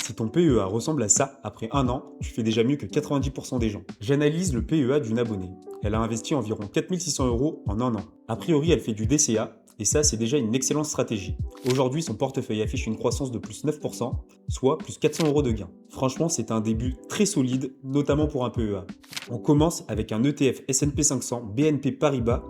Si ton PEA ressemble à ça après un an, tu fais déjà mieux que 90% des gens. J'analyse le PEA d'une abonnée. Elle a investi environ 4600 € en un an. A priori, elle fait du DCA, et ça, c'est déjà une excellente stratégie. Aujourd'hui, son portefeuille affiche une croissance de plus 9%, soit plus 400 € de gain. Franchement, c'est un début très solide, notamment pour un PEA. On commence avec un ETF S&P 500 BNP Paribas,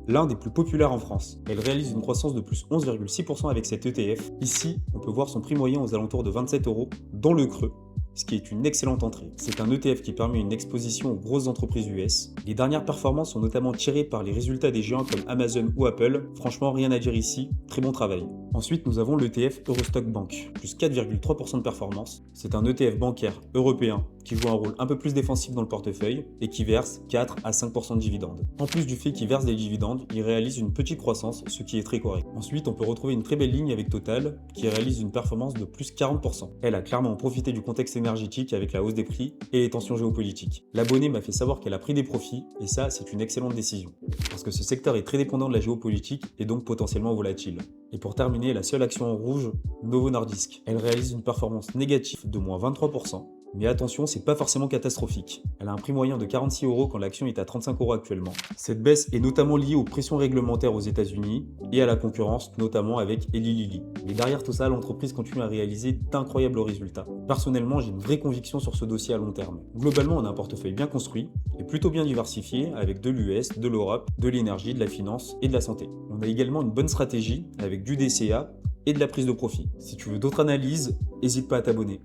l'un des plus populaires en France. Elle réalise une croissance de plus 11,6% avec cet ETF. Ici, on peut voir son prix moyen aux alentours de 27 € dans le creux, ce qui est une excellente entrée. C'est un ETF qui permet une exposition aux grosses entreprises US. Les dernières performances sont notamment tirées par les résultats des géants comme Amazon ou Apple. Franchement, rien à dire ici, très bon travail. Ensuite, nous avons l'ETF Eurostock Bank, plus 4,3% de performance. C'est un ETF bancaire européen qui joue un rôle un peu plus défensif dans le portefeuille et qui verse 4 à 5% de dividendes. En plus du fait qu'il verse des dividendes, il réalise une petite croissance, ce qui est très correct. Ensuite, on peut retrouver une très belle ligne avec Total, qui réalise une performance de plus 40%. Elle a clairement profité du contexte énergétique avec la hausse des prix et les tensions géopolitiques. L'abonné m'a fait savoir qu'elle a pris des profits, et ça, c'est une excellente décision. Parce que ce secteur est très dépendant de la géopolitique et donc potentiellement volatile. Et pour terminer, la seule action en rouge, Novo Nordisk. Elle réalise une performance négative de moins 23%. Mais attention, c'est pas forcément catastrophique. Elle a un prix moyen de 46 € quand l'action est à 35 € actuellement. Cette baisse est notamment liée aux pressions réglementaires aux États-Unis et à la concurrence, notamment avec Eli Lilly. Mais derrière tout ça, l'entreprise continue à réaliser d'incroyables résultats. Personnellement, j'ai une vraie conviction sur ce dossier à long terme. Globalement, on a un portefeuille bien construit et plutôt bien diversifié avec de l'US, de l'Europe, de l'énergie, de la finance et de la santé. On a également une bonne stratégie avec du DCA et de la prise de profit. Si tu veux d'autres analyses, n'hésite pas à t'abonner.